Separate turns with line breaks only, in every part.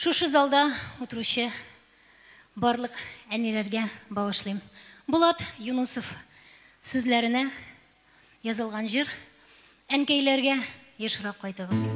Шушы залда отырушы барлық әнелерге бағышлайым. Болат Юнусов сөзләренә язылған жыр, әнкейлерге ешірақ қайтығыз.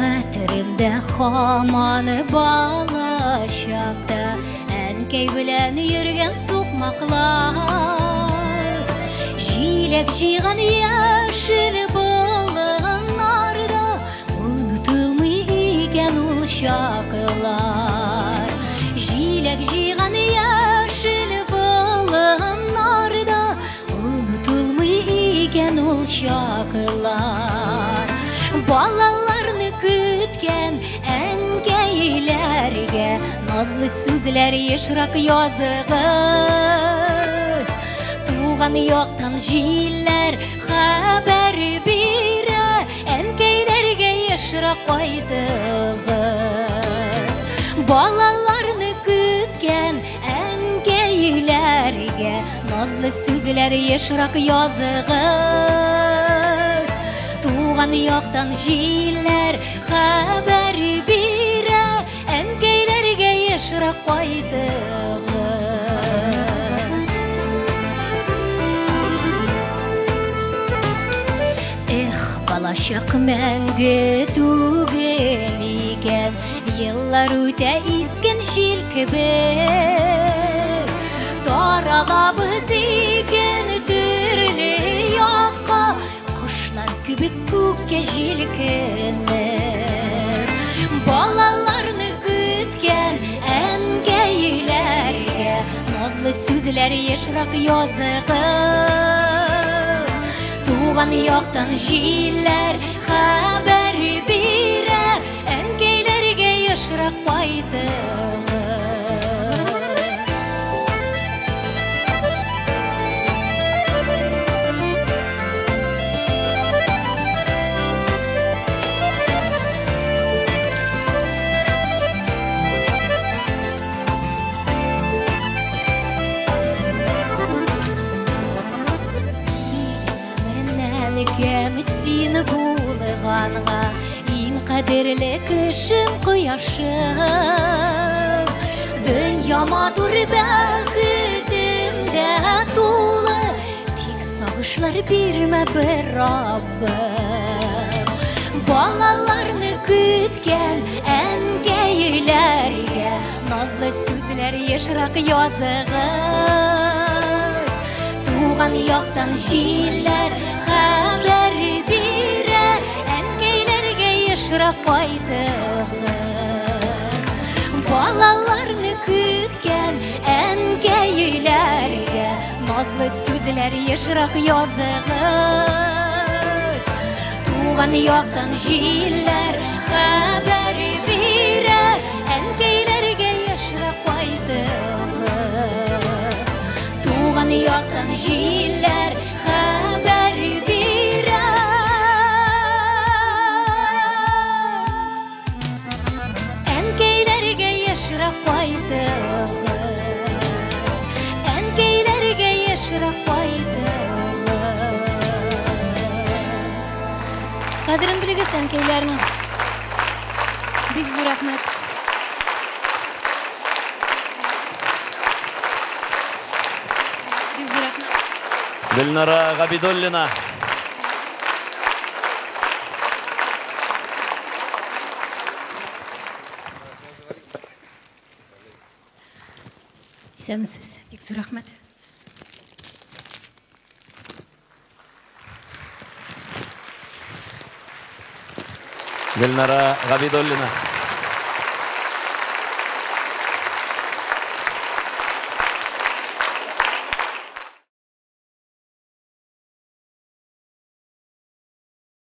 Хәтеремдә хаманы бала чакта, әнкәй белән йөргән сукмаклар, җиләк җыйган яшел болыннарда, онытылмый икән ул чаклар. Җиләк җыйган яшел болыннарда, онытылмый икән ул чаклар. Балаларны көткән әнкәйләргә назлы сүзләр ешрак языгыз. Туган яктан җилләр хәбәр бирә, әнкәйләргә ешрак кайтыгыз. Балаларны көткән әнкәйләргә назлы сүзләр ешрак языгыз. Туган яктан җилләр хәбәр бирә, әнкәйләргә ешрак кайтыгыз. Эх, балачак мәңге түгел икән, еллар үтә искән җил кебек. Таралабыз икән төрле якка, кебек күккә җилкенеп. Балаларны көткән әнкәйләргә назлы сүзләр ешрак языгыз. Туган яктан җилләр хәбәр бирә, әнкәйләргә ешрак кайтыгыз. Кем син булганга, иң кадерле кешем кояшым. Дөнья матур бәхетемдә тулы, тик сагышлар бирмә бер Раббым. Балаларны көткән әнкәйләргә назлы сүзләр ешрак языгыз. Туган яктан җилләр хәбәр бирә, әнкәйләргә ешрак кайтыгыз. Балаларны көткән әнкәйләргә назлы сүзләр ешрак языгыз. Туган яктан җилләр хәбәр бирә, әнкәйләргә ешрак кайтыгыз. Туган яктан җилләр хәбәр бирә, әнкәйләргә ешрак кайтыгыз. Әнкәйләргә ешрак кайтыгыз. Кадерен белегез әнкәйләрнең. Бик зур рәхмәт.
Гөлнара Габидуллина.
Сәмсіз, бик зур рәхмәт.
Гөлнара Габидуллина.